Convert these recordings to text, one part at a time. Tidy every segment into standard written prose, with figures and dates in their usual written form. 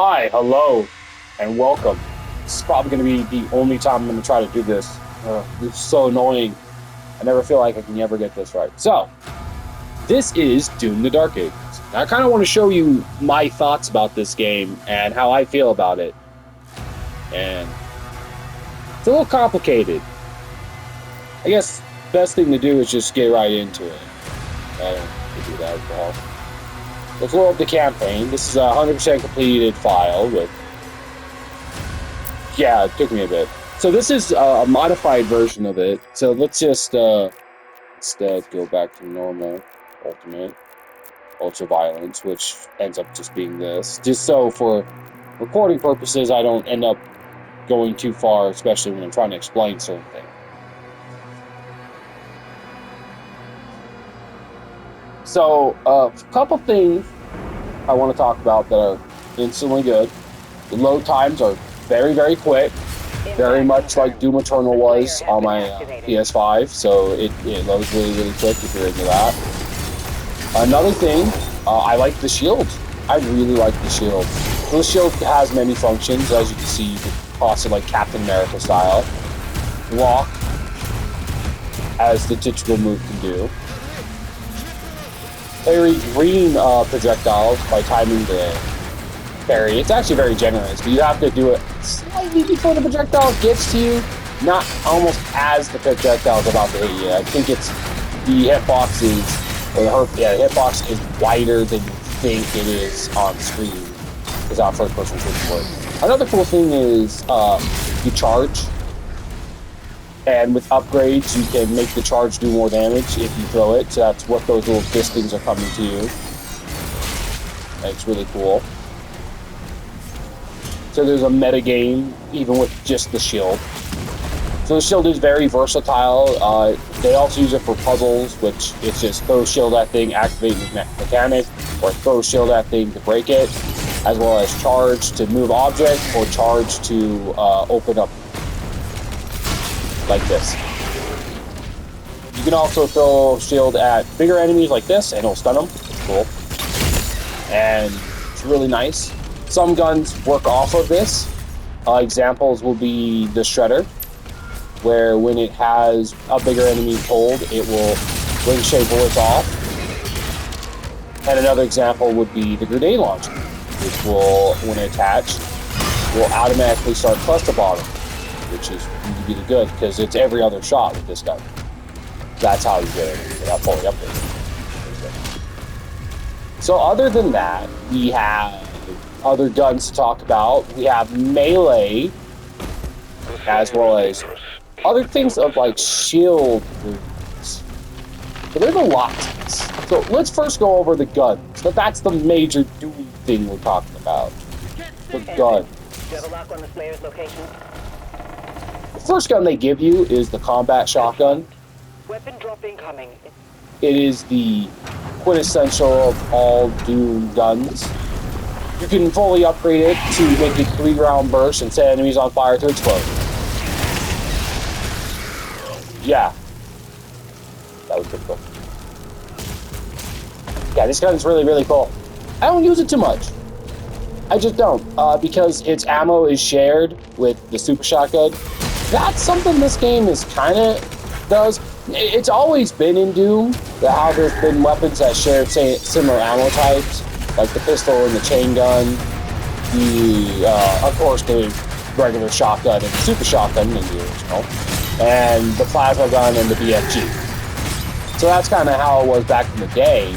Hi, hello, and welcome. This is probably going to be the only time I'm going to try to do this. It's so annoying. I never feel like I can ever get this right. So, this is Doom the Dark Ages. I kind of want to show you my thoughts about this game and how I feel about it. And it's a little complicated. I guess the best thing to do is just get right into it. I don't do that at all. Let's load up the campaign. This is a 100% completed file with... Yeah, it took me a bit. So this is a modified version of it. So let's just instead go back to normal, ultimate, ultra violence, which ends up just being this. Just so for recording purposes, I don't end up going too far, especially when I'm trying to explain certain things. So, a couple things I want to talk about that are instantly good. The load times are very, very quick. Very much like Doom Eternal was on my PS5, so it loads really, really quick if you're into that. Another thing, I like the shield. I really like the shield. So the shield has many functions, as you can see, also like Captain America style. Walk, as the typical move can do. Parry green projectiles by timing the parry. It's actually very generous, but you have to do it slightly before the projectile gets to you, not almost as the projectile is about to hit you. I think it's the hitbox the hitbox is wider than you think it is on screen, because our first person shouldn't work. Another cool thing is you charge, and with upgrades you can make the charge do more damage if you throw it, so that's what those little pistons are coming to you. It's really cool. So there's a meta game, even with just the shield. So the shield is very versatile. They also use it for puzzles, which it's just throw shield at thing, activate mechanic, or throw shield at thing to break it, as well as charge to move object, or charge to open up like this. You can also throw shield at bigger enemies like this, and it'll stun them. It's cool. And it's really nice. Some guns work off of this. Examples will be the Shredder, where when it has a bigger enemy pulled, it will ricochet bullets off. And another example would be the grenade launcher, which will, when attached, will automatically start cluster bombing, which is really good because it's every other shot with this gun. That's how you get it without fully updated. So other than that, we have other guns to talk about. We have melee, as well as other things of like shield moves. So there's a lot to this. So let's first go over the guns. So that's the major Doom thing we're talking about. The gun. Do you have a lock on the Slayer's location? The first gun they give you is the combat shotgun. Weapon drop incoming. It is the quintessential of all Doom guns. You can fully upgrade it to make it 3-round burst and set enemies on fire to explode. Yeah. That was pretty cool. Yeah, this gun is really, really cool. I don't use it too much. I just don't. Because its ammo is shared with the super shotgun. That's something this game is kind of does. It's always been in Doom, how there's been weapons that share similar ammo types, like the pistol and the chain gun, of course, the regular shotgun and the super shotgun in the original, and the plasma gun and the BFG. So that's kind of how it was back in the day.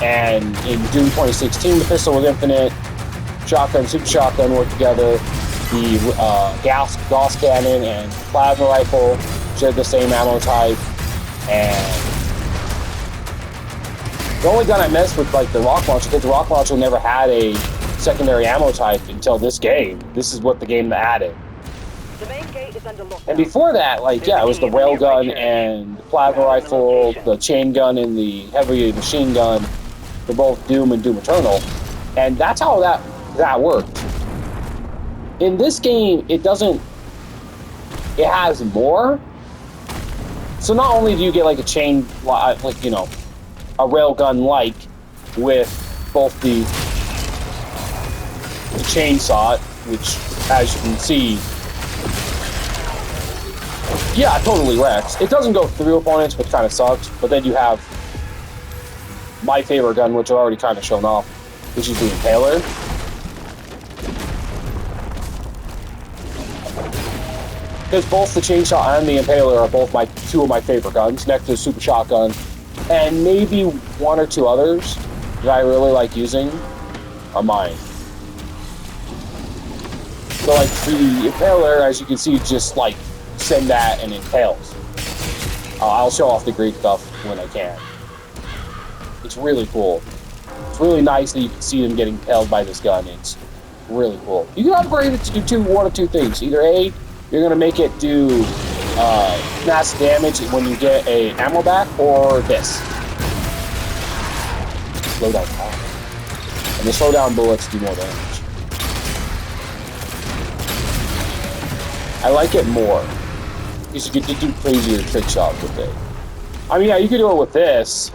And in Doom 2016, the pistol was infinite, shotgun, super shotgun worked together, the Gauss cannon and plasma rifle shared the same ammo type, and the only gun I messed with, like the rock launcher, because the rock launcher never had a secondary ammo type until this game. This is what the game added. The main gate is under lockdown. And before that, like, yeah, it was the railgun and the plasma rifle, the chain gun and the heavy machine gun for both Doom and Doom Eternal. And that's how that worked. In this game, it has more. So not only do you get like a chain, like, you know, a railgun like with both the to chainsaw it, which, as you can see, yeah, totally wrecks. It doesn't go through opponents, which kind of sucks, but then you have my favorite gun, which I've already kind of shown off, which is the Impaler. Because both the Chainsaw and the Impaler are both two of my favorite guns, next to the Super Shotgun, and maybe one or two others that I really like using are mine. So like the Impaler, as you can see, just like send that and impales. I'll show off the great stuff when I can. It's really cool. It's really nice that you can see them getting impaled by this gun. It's really cool. You can upgrade it to do one of two things. Either A, you're going to make it do massive damage when you get a ammo back, or this. Slow down time. And the slowdown bullets do more damage. I like it more, because you get to do crazier trick shots with it. I mean, yeah, you could do it with this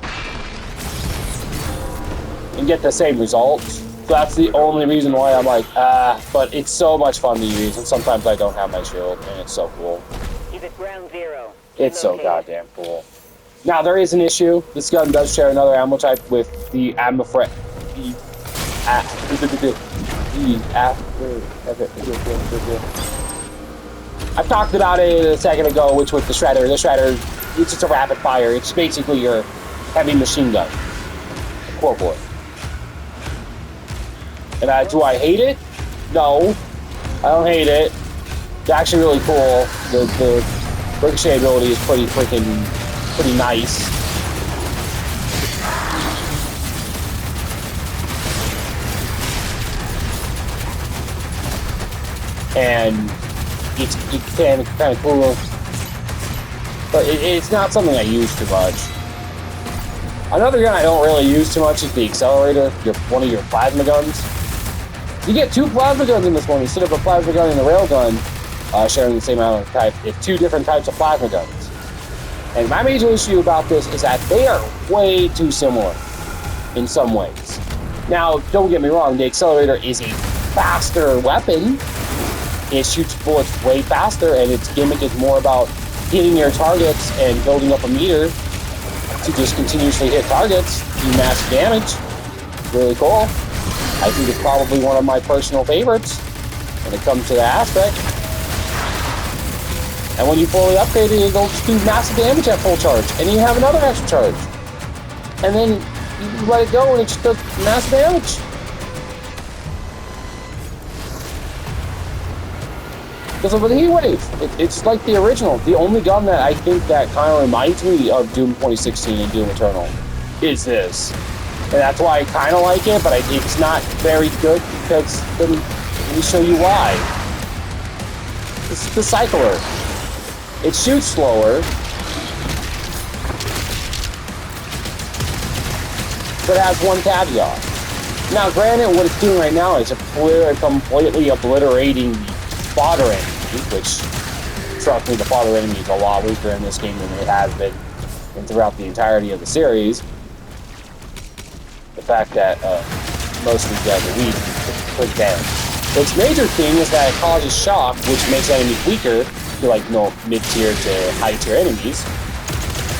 and get the same results. So that's the only reason why I'm like, but it's so much fun to use, and sometimes I don't have my shield, and it's so cool. He's at ground zero. It's so goddamn cool. Now, there is an issue. This gun does share another ammo type with the ammo threat. I've talked about it a second ago, which was the Shredder. The Shredder, it's just a rapid fire. It's basically your heavy machine gun. Equivalent. And do I hate it? No. I don't hate it. It's actually really cool. The ricochet ability is pretty nice. And it's kind of cool, but it's not something I use too much. Another gun I don't really use too much is the Accelerator, one of your plasma guns. You get two plasma guns in this one instead of a plasma gun and a railgun sharing the same amount of type. It's two different types of plasma guns. And my major issue about this is that they are way too similar in some ways. Now, don't get me wrong, the Accelerator is a faster weapon. It shoots bullets way faster, and its gimmick is more about hitting your targets and building up a meter to just continuously hit targets, do massive damage. Really cool. I think it's probably one of my personal favorites when it comes to the aspect. And when you fully upgrade it, it'll just do massive damage at full charge, and you have another extra charge. And then you let it go, and it just does massive damage. Because of the heat wave, it's like the original. The only gun that I think that kind of reminds me of Doom 2016 and Doom Eternal is this. And that's why I kind of like it, but it's not very good because, let me show you why. This is the Cycler. It shoots slower, but it has one caveat. Now, granted, what it's doing right now is completely obliterating the fodder enemy, which, trust me, the fodder enemy is a lot weaker in this game than it has been throughout the entirety of the series. The fact that most of these guys are weak is pretty bad. Its major thing is that it causes shock, which makes enemies weaker to, like, mid-tier to high-tier enemies.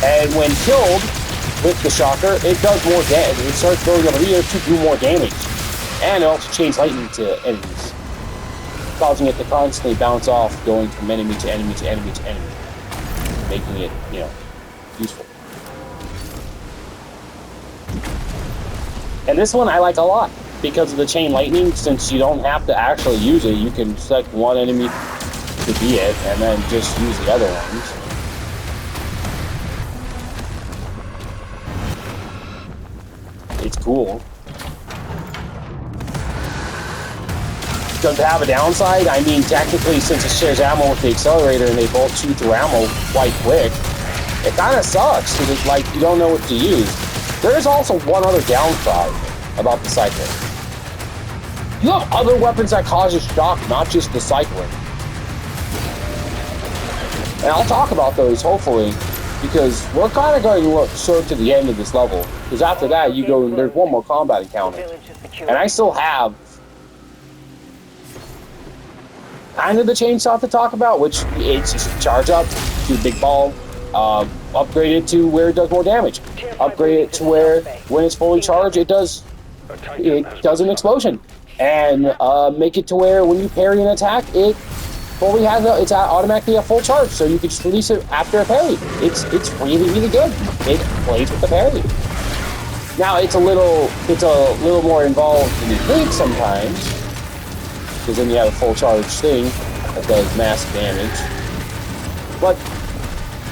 And when killed with the shocker, it does more damage. It starts building up a meter to do more damage. And it also chains lightning to enemies, causing it to constantly bounce off, going from enemy to enemy to enemy to enemy, making it, useful. And this one I like a lot because of the chain lightning. Since you don't have to actually use it, you can select one enemy to be it, and then just use the other ones. It's cool. Does it have a downside? I mean, technically, since it shares ammo with the Accelerator and they both shoot through ammo quite quick, it kind of sucks because, like, you don't know what to use. There is also one other downside about the Cycler. You have other weapons that causes shock, not just the Cycler. And I'll talk about those, hopefully, because we're kind of going to sort to the end of this level. Because after that, you go and there's one more combat encounter. And I still have kind of the chainsaw to talk about, which it's just a charge up to a big ball. Upgrade it to where it does more damage. Upgrade it to where when it's fully charged, it does an explosion. And make it to where when you parry an attack, it fully has it's automatically a full charge, so you can just release it after a parry. It's really, really good. It plays with the parry. Now it's a little more involved than you think sometimes, because then you have a full charge thing that does massive damage. But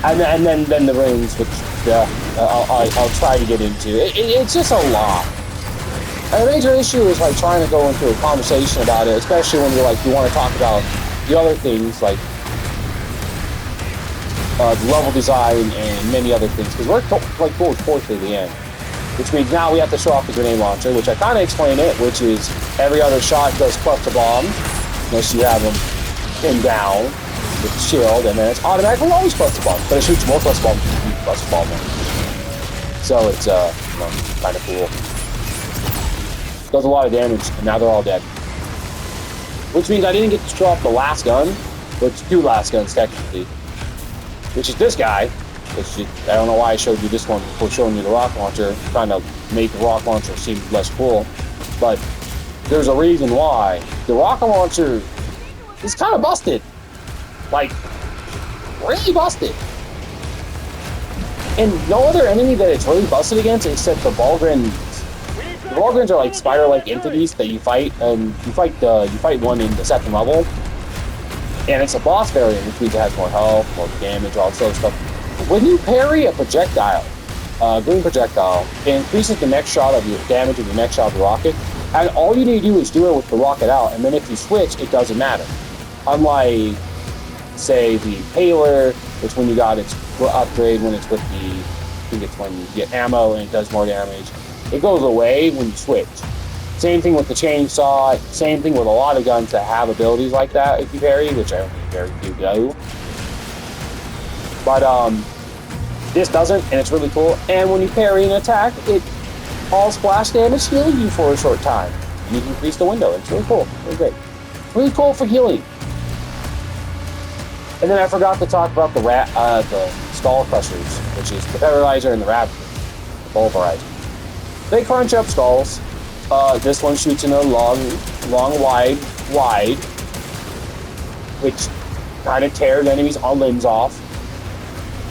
and then the rings, which I'll try to get into. It's just a lot. And the major issue is like trying to go into a conversation about it, especially when you want to talk about the other things like the level design and many other things, because we're towards fourth to the end, which means now we have to show off the grenade launcher, which I kind of explained it, which is every other shot does cluster bomb unless you have them pinned down with the shield, and then it's automatically always cluster bomb, but it shoots more cluster bombs than you cluster bomb. So it's kind of cool. Does a lot of damage, and now they're all dead. Which means I didn't get to show off the last gun, which two last guns technically, which is this guy. Which I don't know why I showed you this one before showing you the rocket launcher, trying to make the rocket launcher seem less cool. But there's a reason why. The rocket launcher is kind of busted. Like, really busted. And no other enemy that it's really busted against except the Volgrins. The Volgrins are like spider-like entities that you fight, and you fight one in the second level. And it's a boss variant, which means it has more health, more damage, all this other stuff. When you parry a projectile, green projectile, it increases the next shot of your damage of the next shot of the rocket, and all you need to do is do it with the rocket out, and then if you switch, it doesn't matter. Unlike, say, the Paler, which when you got its upgrade, when it's with the, I think it's when you get ammo and it does more damage, it goes away when you switch. Same thing with the chainsaw, same thing with a lot of guns that have abilities like that if you parry, which I don't think very few do. But this doesn't, and it's really cool. And when you parry an attack, it all splash damage heals you for a short time. You can increase the window. It's really cool. Really great. Really cool for healing. And then I forgot to talk about the skull crushers, which is the Terrorizer and the Ravager, the Pulverizer. They crunch up skulls. This one shoots in a long, wide, which kind of tears enemies' limbs off.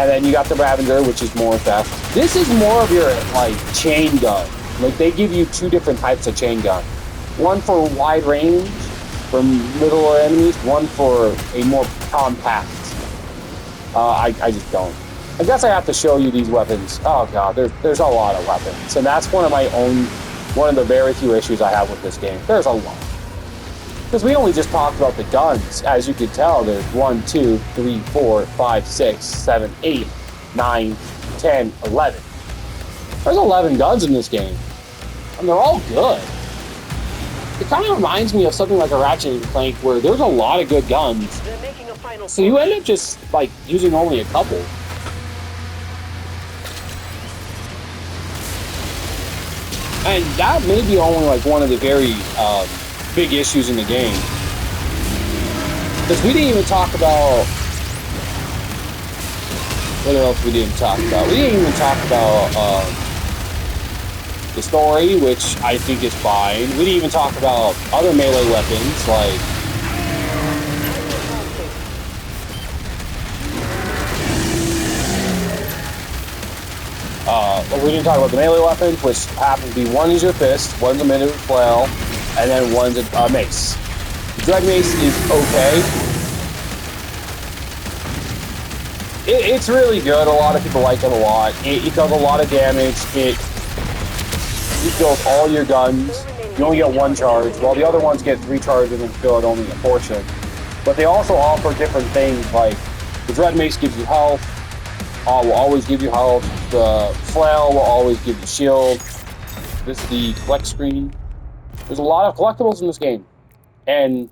And then you got the Ravager, which is more theft. This is more of your, like, chain gun. Like, they give you two different types of chain gun. One for wide range, from middle enemies, one for a more compact. I just don't. I guess I have to show you these weapons. Oh god, there's a lot of weapons. And that's one of the very few issues I have with this game. There's a lot. Because we only just talked about the guns. As you can tell, there's 1, 2, 3, 4, 5, 6, 7, 8, 9, 10, 11. There's 11 guns in this game. And they're all good. It kind of reminds me of something like a Ratchet & Clank where there's a lot of good guns. So you end up just, like, using only a couple. And that may be only, like, one of the very, big issues in the game. Because we didn't even talk about... What else we didn't talk about? We didn't even talk about the story, which I think is fine. We didn't even talk about other melee weapons, like... we didn't talk about the melee weapons, which happen to be one is your fist, one's a minute flail, and then one's a mace. The Dread Mace is okay. It's really good. A lot of people like it a lot. It does a lot of damage. It fills all your guns. You only get one charge, while the other ones get 3 charges and fill it only a portion. But they also offer different things, like the Dread Mace gives you health. Will always give you health. The flail will always give you shield. This is the collect screen. There's a lot of collectibles in this game. And,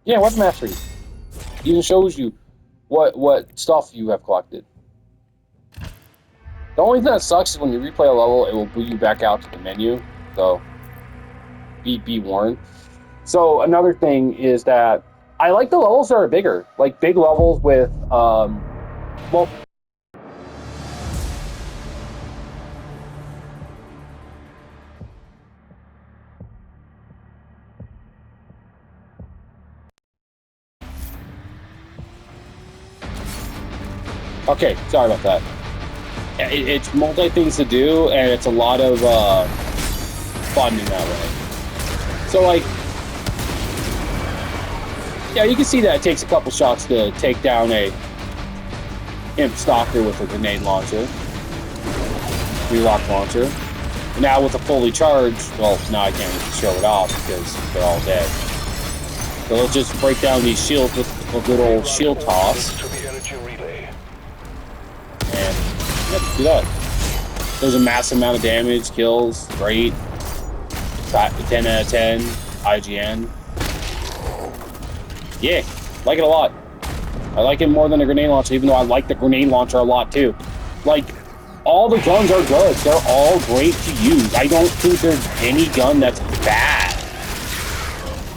yeah, weapon mastery. Even shows you what stuff you have collected. The only thing that sucks is when you replay a level, it will boot you back out to the menu. So, be warned. So, another thing is that I like the levels that are bigger, like big levels with well. Okay, sorry about that. It's multi things to do, and it's a lot of fun in that way. So, like, yeah, you can see that it takes a couple shots to take down a imp stalker with a grenade launcher, relock launcher. And now with a fully charged, well, now I can't even show it off because they're all dead. So let's just break down these shields with a good old shield toss. And let's do that. There's a massive amount of damage, kills, great. 10 out of 10, IGN. Yeah, like it a lot. I like it more than a grenade launcher, even though I like the grenade launcher a lot too. Like, all the guns are good. They're all great to use. I don't think there's any gun that's bad.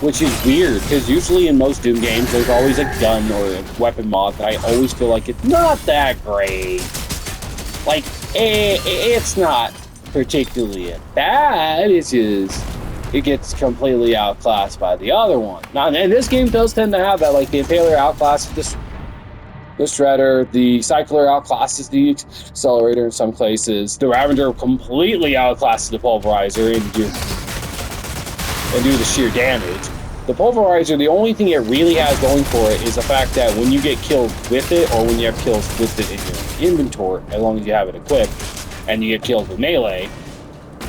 Which is weird, because usually in most Doom games, there's always a gun or a weapon mod that I always feel like it's not that great. Like, it's not particularly bad, it's just, it gets completely outclassed by the other one. Now, and this game does tend to have that, like, the Impaler outclasses the Shredder, the Cycler outclasses the Accelerator in some places, the Ravager completely outclasses the Pulverizer and do the sheer damage. The Pulverizer, the only thing it really has going for it is the fact that when you get killed with it, or when you have kills with it in your inventory, as long as you have it equipped, and you get killed with melee,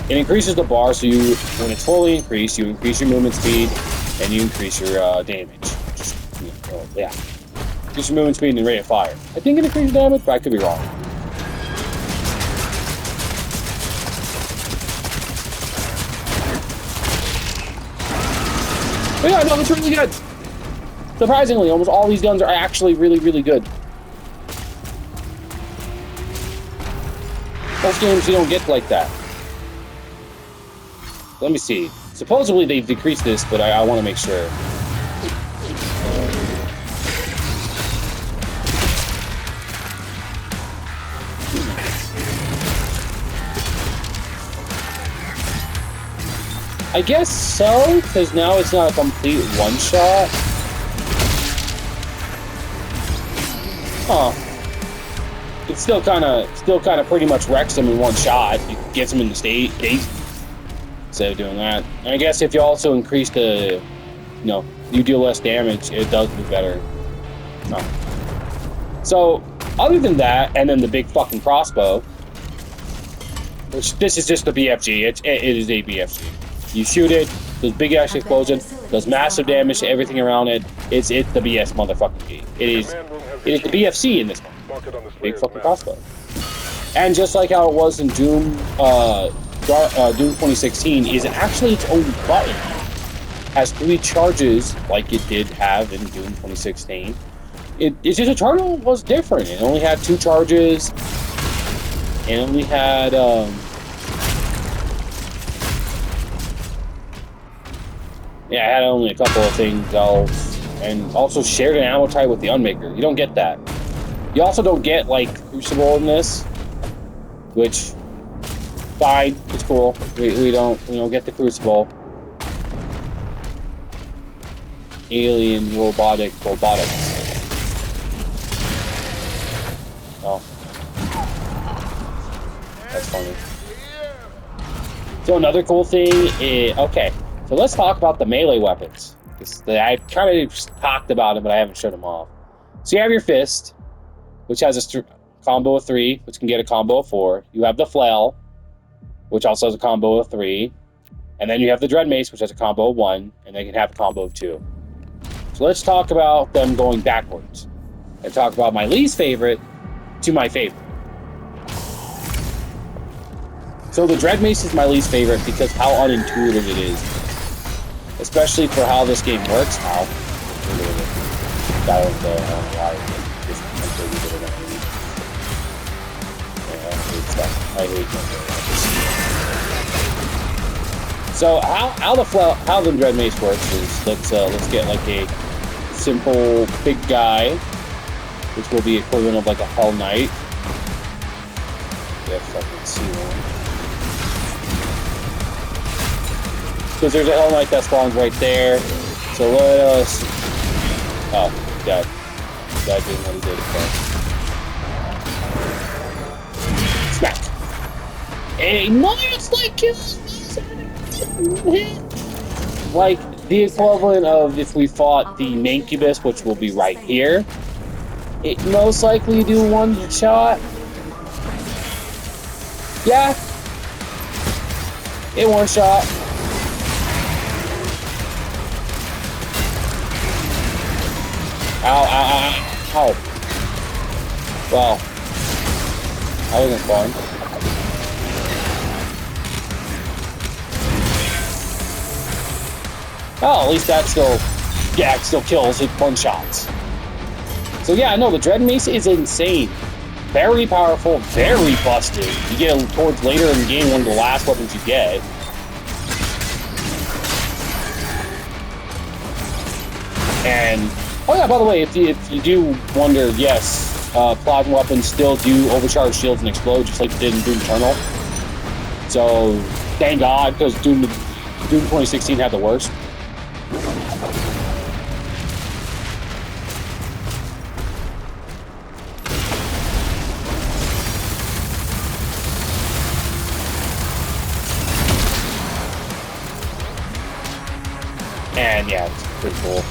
it increases the bar, so you, when it's fully increased, you increase your movement speed, and you increase your damage. Just, yeah. Increase your movement speed and rate of fire. I think it increases damage, but I could be wrong. But yeah, no, it's really good. Surprisingly, almost all these guns are actually really, really good. Most games you don't get like that. Let me see. Supposedly they've decreased this, but I want to make sure. I guess so, because now it's not a complete one-shot. Huh. It still kind of pretty much wrecks them in one shot. It gets them in the state instead of doing that. And I guess if you also increase the, you deal less damage, it does do better. No. So, other than that, and then the big fucking crossbow, which this is just the BFG. It is a BFG. You shoot it, does big ass explosion, does massive damage to everything around it. It's the BS motherfucking G. It is the BFC in this one. Big fucking crossbow. And just like how it was in Doom 2016, is actually its own button. Has 3 charges like it did have in Doom 2016. It's just Eternal was different. It only had 2 charges. It only had yeah, I had only a couple of things else, and also shared an ammo type with the Unmaker. You don't get that. You also don't get, like, Crucible in this, which, fine, it's cool. We don't get the Crucible. Alien robotics. Oh. That's funny. So another cool thing is, okay. So let's talk about the melee weapons. I kind of talked about it, but I haven't showed them off. So you have your fist, which has a combo of 3, which can get a combo of 4. You have the flail, which also has a combo of 3. And then you have the dread mace, which has a combo of 1, and they can have a combo of 2. So let's talk about them going backwards. And talk about my least favorite to my favorite. So the dread mace is my least favorite because how unintuitive it is. Especially for how this game works now. I hate So how the dread mace works is let's get like a simple big guy, which will be equivalent of like a Hell Knight. If I can see one. Because there's a Hell Knight that spawns right there. So let us... Oh, God. That didn't what he did at Smack. A nice like kills. Like the equivalent of if we fought the Mancubus, which will be right here. It most likely do one shot. Yeah. It one shot. Ow, ow, ow, ow. Well, that wasn't fun. Oh, at least that still, yeah, it still kills with one shots. So yeah, no, the Dread Mace is insane. Very powerful, very busted. You get it towards later in the game, one of the last weapons you get. And, oh yeah, by the way, if you do wonder, yes, plasma weapons still do overcharge shields and explode, just like they did in Doom Eternal. So, thank God, because Doom 2016 had the worst. And yeah, it's pretty cool.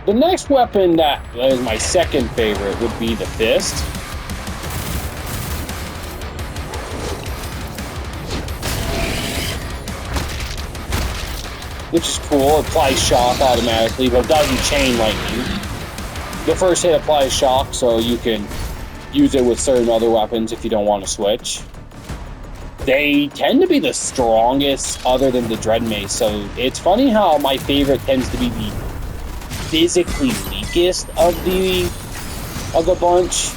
The next weapon that is my second favorite would be the Fist. Which is cool. It applies shock automatically, but it doesn't chain lightning. The first hit applies shock, so you can use it with certain other weapons if you don't want to switch. They tend to be the strongest other than the Dread Mace, so it's funny how my favorite tends to be the physically weakest of the bunch.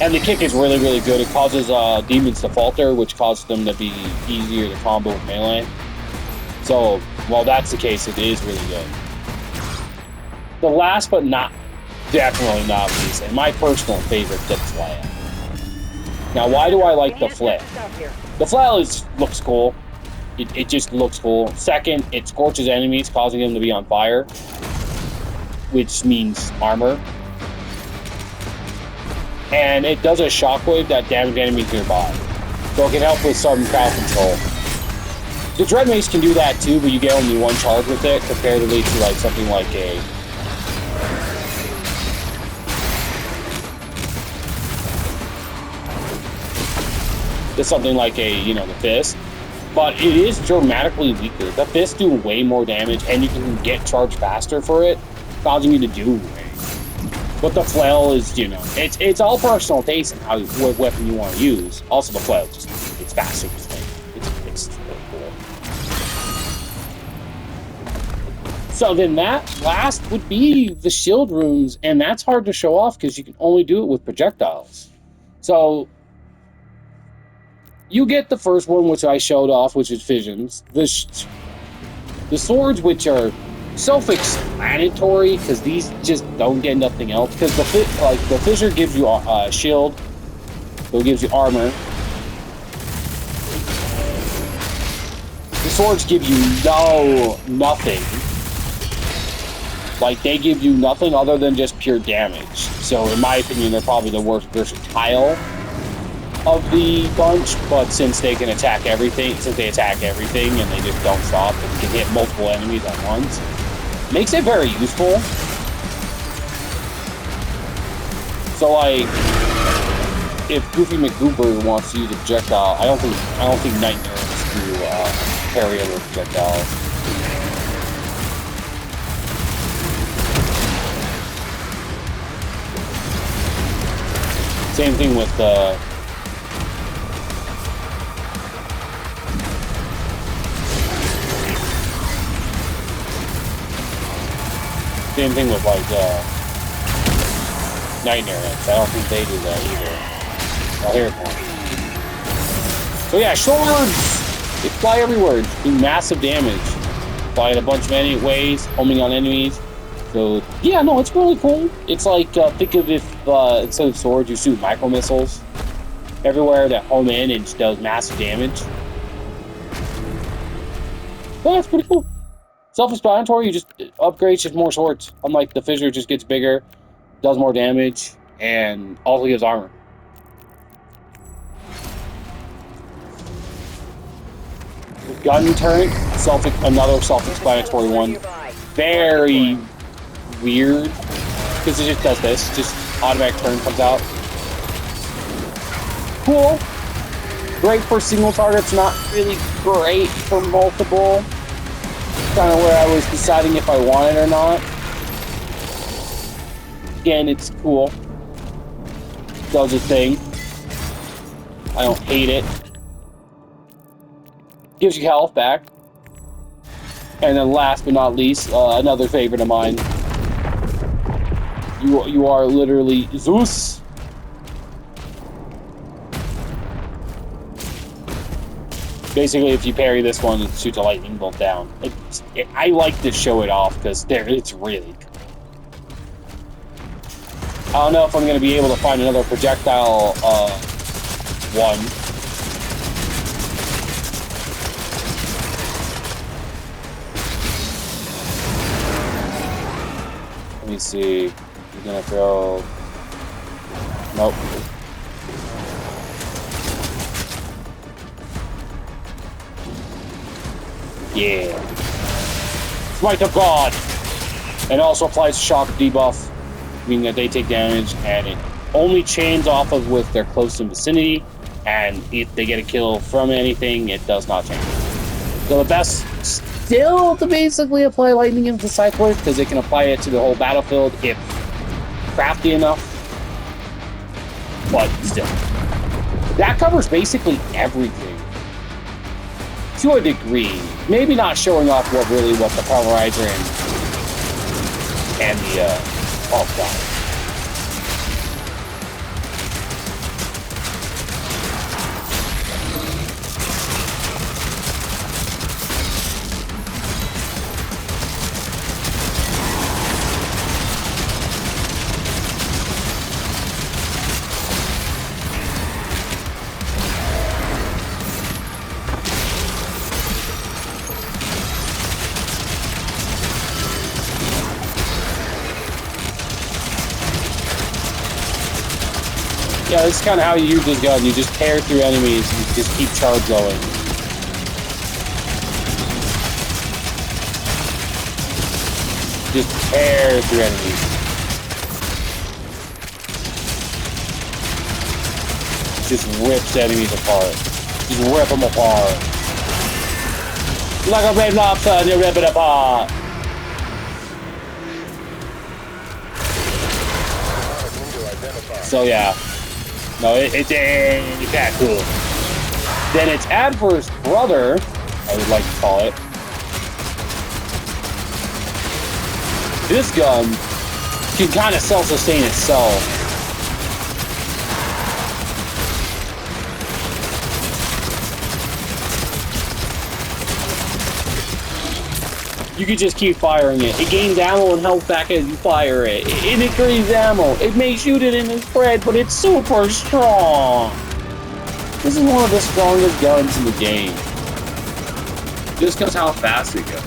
And the kick is really, really good. It causes demons to falter, which causes them to be easier to combo with melee. So, while that's the case, it is really good. The last but definitely not least, and my personal favorite, the flail. Now, why do I like the flail? The flail looks cool. It just looks cool. Second, it scorches enemies, causing them to be on fire, which means armor. And it does a shockwave that damages enemies nearby. So it can help with some crowd control. The Dread Mace can do that too, but you get only one charge with it, comparatively to like something like the Fist. But it is dramatically weaker. The Fist do way more damage, and you can get charged faster for it, causing you to do way. But the flail is, it's all personal taste and what weapon you want to use. Also, the flail it's faster to swing. It's really cool. So then that last would be the shield runes, and that's hard to show off because you can only do it with projectiles. So you get the first one, which I showed off, which is Fissions. The swords, which are self-explanatory, because these just don't get nothing else. Because the Fissure gives you a shield, so it gives you armor. The swords give you nothing. Like, they give you nothing other than just pure damage. So, in my opinion, they're probably the worst versatile of the bunch, but since they attack everything and they just don't stop and can hit multiple enemies at once, makes it very useful. So like, if Goofy McGoober wants to use a projectile, I don't think Nightmares do parry other projectiles. Same thing with Same thing with like Nightmare Ants. I don't think they do that either. Oh, here it comes. So yeah, swords! They fly everywhere, do massive damage. Fly in a bunch of ways, homing on enemies. So yeah, no, it's really cool. It's like think of if instead of swords, you shoot micro missiles everywhere that home in and does massive damage. Yeah, it's pretty cool. Self-explanatory, you just upgrade just more swords. Unlike the fissure, just gets bigger, does more damage, and also gives armor. The gun turret, another self-explanatory one. Very weird, because it just does this. Just automatic turn comes out. Cool. Great for single targets, not really great for multiple. Kind of where I was deciding if I want it or not. Again, it's cool. Does its thing. I don't hate it. Gives you health back. And then last but not least, another favorite of mine. You are literally Zeus. Basically, if you parry this one, it shoots a lightning bolt down. I like to show it off because it's really cool. I don't know if I'm going to be able to find another projectile one. Let me see. We're going to throw... Nope. Yeah. Smite of God! And also applies shock debuff, meaning that they take damage, and it only chains off of if they're close in vicinity, and if they get a kill from anything, it does not change. So the best still to basically apply lightning into cyclers, because it can apply it to the whole battlefield if crafty enough. But still. That covers basically everything. To a degree. Maybe not showing off what the Pulverizer and the oh god. Yeah, this is kind of how you use this gun. You just tear through enemies and just keep charge going. Just tear through enemies. Just rips enemies apart. Just rip them apart. Like a red lobster, and you rip it apart. So yeah. No, it's that cool. Then its adverse brother, I would like to call it. This gun can kind of self-sustain itself. You can just keep firing it. It gains ammo and health back as you fire it. It increases ammo. It may shoot it in the spread, but it's super strong. This is one of the strongest guns in the game. Just because how fast it goes.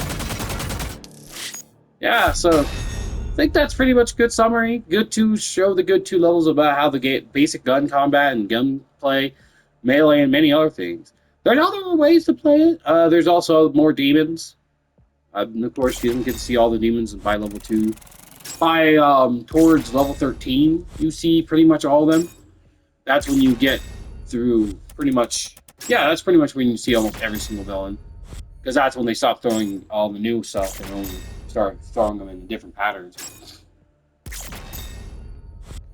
Yeah, so I think that's pretty much a good summary. Good to show the good two levels about how the basic gun combat and gunplay, melee, and many other things. There are other ways to play it. There's also more demons. Of course, you don't get to see all the demons by level 2. By towards level 13, you see pretty much all of them. That's when you get through pretty much... Yeah, that's pretty much when you see almost every single villain. Because that's when they stop throwing all the new stuff and only start throwing them in different patterns.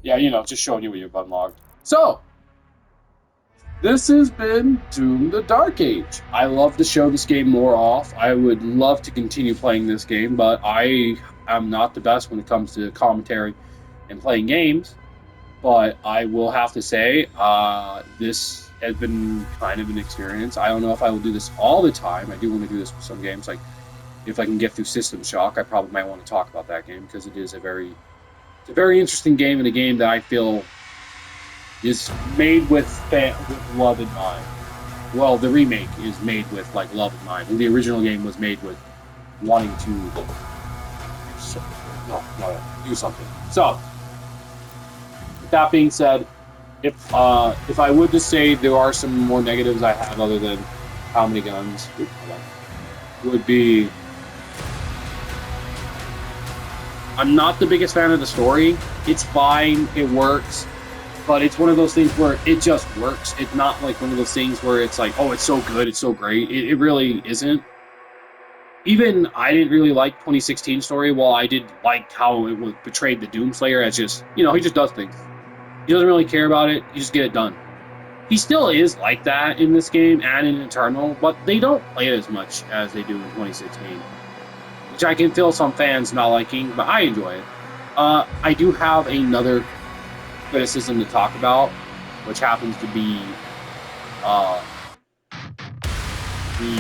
Yeah, you know, just showing you what you've unlocked. So, this has been Doom the Dark Age. I love to show this game more off. I would love to continue playing this game, but I am not the best when it comes to commentary and playing games. But I will have to say, this has been kind of an experience. I don't know if I will do this all the time. I do want to do this with some games. Like, if I can get through System Shock, I probably might want to talk about that game because it is it's a very interesting game and a game that I feel is made with love in mind. Well, the remake is made with like love in mind. The original game was made with wanting to do something. So, with that being said, if I would just say there are some more negatives I have other than how many guns, would be I'm not the biggest fan of the story. It's fine, it works, but it's one of those things where it just works. It's not like one of those things where it's like, oh, it's so good, it's so great. It really isn't. Even I didn't really like 2016 story, while I did like how it was portrayed the Doomslayer as just, he just does things. He doesn't really care about it, he just get it done. He still is like that in this game and in Eternal, but they don't play it as much as they do in 2016. Which I can feel some fans not liking, but I enjoy it. I do have another criticism to talk about, which happens to be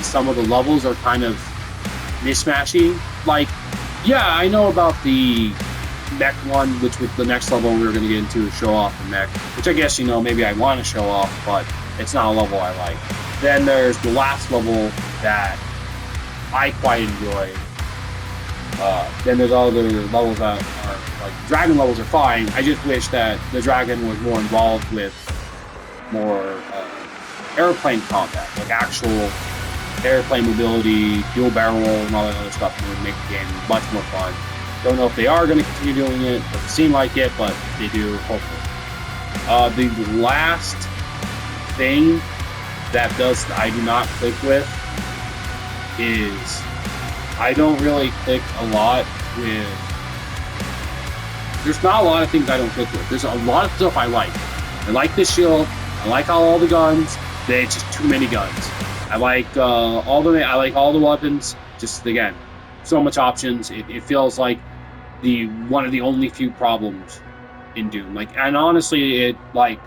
some of the levels are kind of mishmashy. Like, yeah, I know about the mech one, which with the next level we were going to get into is show off the mech, which I guess, maybe I want to show off, but it's not a level I like. Then there's the last level that I quite enjoy. Then there's other levels that are, like, dragon levels are fine. I just wish that the dragon was more involved with more airplane combat, like actual airplane mobility, dual barrel, and all that other stuff that would make the game much more fun. Don't know if they are going to continue doing it. Doesn't seem like it, but they do, hopefully. The last thing that I do not click with is I don't really click a lot with. There's not a lot of things I don't click with. There's a lot of stuff I like. I like this shield. I like all the guns. There's just too many guns. I like all the weapons. Just again, so much options. It feels like one of the only few problems in Doom. And honestly,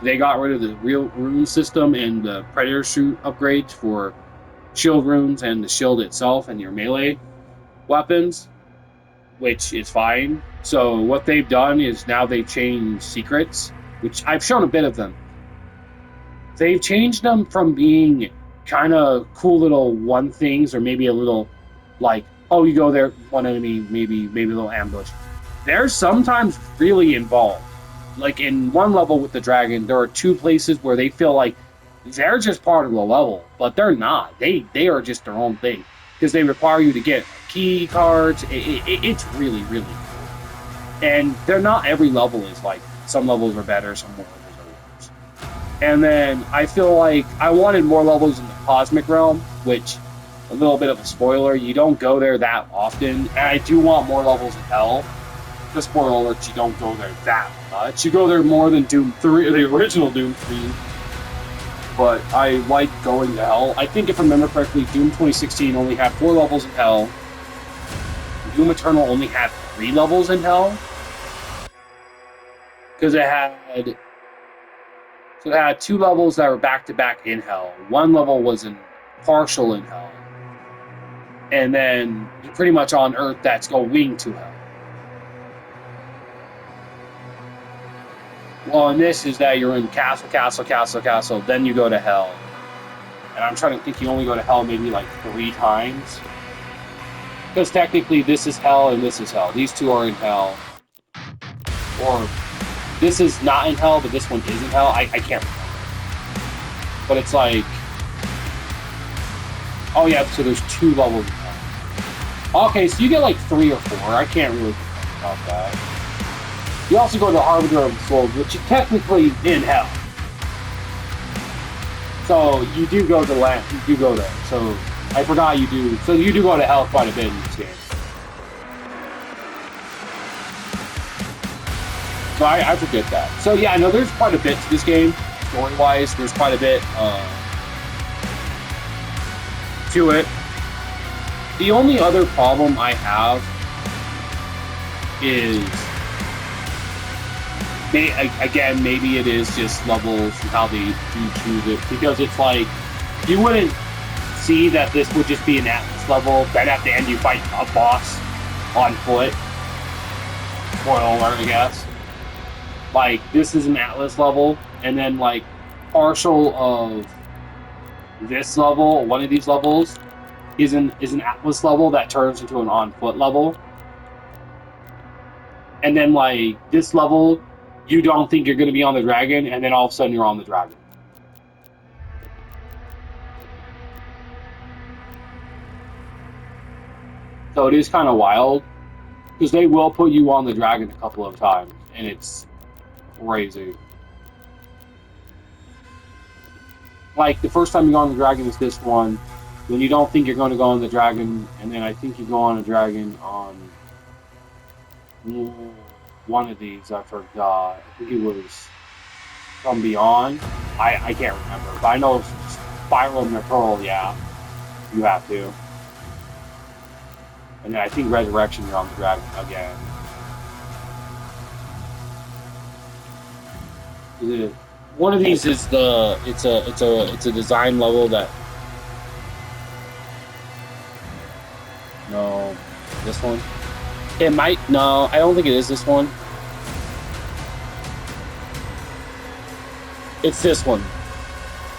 they got rid of the real rune system and the Predator suit upgrades for shield runes and the shield itself and your melee weapons, which is fine. So what they've done is now they've changed secrets, which I've shown a bit of them. They've changed them from being kind of cool little one things, or maybe a little like, oh, you go there, one enemy, maybe a little ambush. They're sometimes really involved. Like in one level with the dragon, there are two places where they feel like they're just part of the level, but they're not. They are just their own thing because they require you to get key cards. It's really, really cool. And they're not every level is like, some levels are better, some levels are worse. And then I feel like I wanted more levels in the Cosmic Realm, which, a little bit of a spoiler, you don't go there that often. And I do want more levels in Hell. The spoiler alert, you don't go there that much. You go there more than Doom 3, the original Doom 3. But I like going to Hell. I think if I remember correctly, Doom 2016 only had 4 levels in Hell. Doom Eternal only had 3 levels in Hell. Because it had 2 levels that were back-to-back in Hell. 1 level was partial in Hell. And then you're pretty much on Earth that's going to Hell. Well, and this is that you're in castle, then you go to Hell. And I'm trying to think, you only go to Hell maybe like 3 times. Because technically this is Hell and this is Hell. These two are in Hell. Or this is not in Hell, but this one is in Hell. I can't remember. But it's like, oh yeah, so there's 2 levels in Hell. Okay, so you get like 3 or 4. I can't really think about that. You also go to the Harbinger of the Souls, which is technically in Hell. So you do go to land. You do go there. So I forgot you do. So you do go to Hell quite a bit in this game. So I forget that. So yeah, no, there's quite a bit to this game. story-wise, there's quite a bit to it. The only other problem I have is, again, maybe it is just levels and how they do choose it, because it's like, you wouldn't see that this would just be an Atlas level, then at the end you fight a boss on foot. Spoiler alert, I guess. Like, this is an Atlas level, and then, like, partial of this level, one of these levels, is an Atlas level that turns into an on-foot level. And then, like, this level, you don't think you're going to be on the dragon, and then all of a sudden you're on the dragon. So it is kind of wild, because they will put you on the dragon a couple of times, and it's crazy. Like, the first time you go on the dragon is this one, when you don't think you're going to go on the dragon, and then I think you go on a dragon on one of these, I forgot. I think it was From Beyond. I can't remember, but I know Spiral and Pearl, yeah, you have to. And then I think Resurrection, you're on the dragon again. One of these is it's a design level that, no, this one. It might, no, I don't think it is this one. It's this one.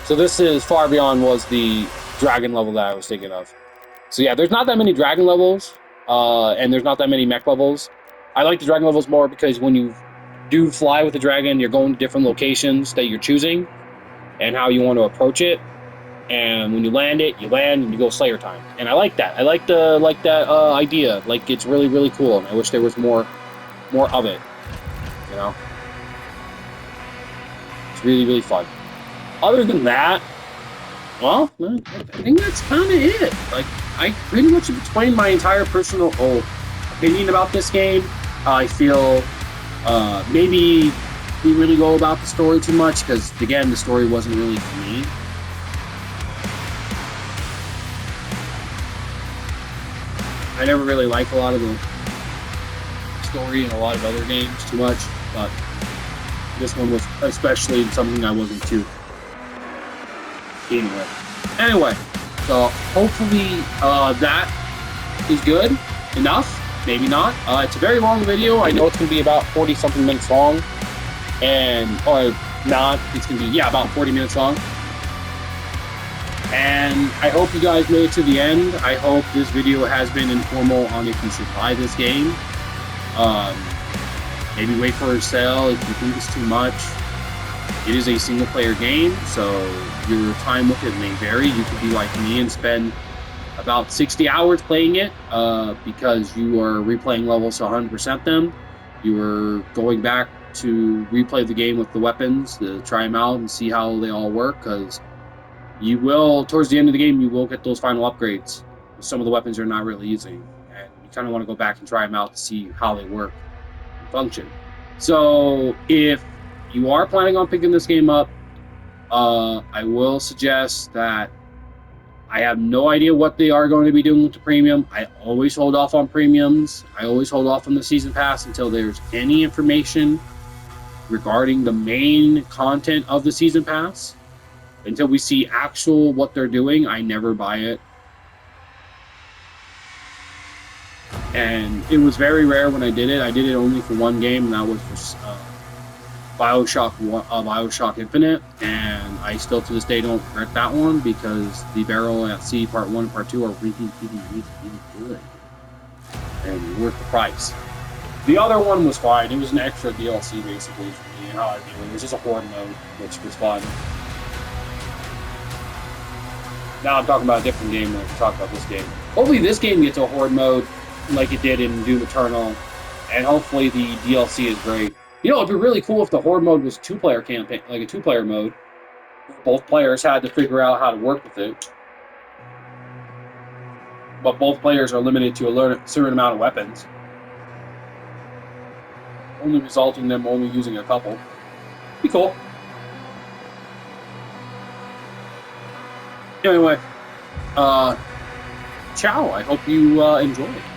So this is Far Beyond, was the dragon level that I was thinking of. So yeah, there's not that many dragon levels, and there's not that many mech levels. I like the dragon levels more because when you do fly with the dragon, you're going to different locations that you're choosing and how you want to approach it. And when you land it, you land and you go Slayer time. And I like that. I like that idea. Like, it's really, really cool. And I wish there was more of it. You know? It's really, really fun. Other than that, well, I think that's kind of it. Like, I pretty much have explained my entire personal opinion about this game. I feel maybe we really go about the story too much, because, again, the story wasn't really for me. I never really liked a lot of the story in a lot of other games too much, but this one was especially something I wasn't too keen with. Anyway, so hopefully that is good enough. Maybe not. It's a very long video. I know it's going to be about 40-something minutes long. Or not. It's going to be, yeah, about 40 minutes long. And I hope you guys made it to the end. I hope this video has been informal on if you should buy this game. Maybe wait for a sale if you think it's too much. It is a single-player game, so your time with it may vary. You could be like me and spend about 60 hours playing it because you are replaying levels to 100% them. You are going back to replay the game with the weapons to try them out and see how they all work, because you will, towards the end of the game, you will get those final upgrades. Some of the weapons you're not really using, and you kind of want to go back and try them out to see how they work and function. So if you are planning on picking this game up, I will suggest that I have no idea what they are going to be doing with the premium. I always hold off on premiums. I always hold off on the season pass until there's any information regarding the main content of the season pass. Until we see actual what they're doing, I never buy it. And it was very rare when I did it. I did it only for one game, and that was for Bioshock Infinite, and I still to this day don't regret that one, because the Barrel at Sea Part 1 and Part 2 are really, really, really, really good and worth the price. The other one was fine. It was an extra DLC basically for me, and how I do it. It was just a horde mode, which was fun. Now I'm talking about a different game when I talk about this game. Hopefully this game gets a horde mode like it did in Doom Eternal, and hopefully the DLC is great. You know, it'd be really cool if the horde mode was a two-player campaign, like a two-player mode. Both players had to figure out how to work with it. But both players are limited to a certain amount of weapons, only resulting in them only using a couple. Be cool. Anyway, ciao. I hope you enjoyed.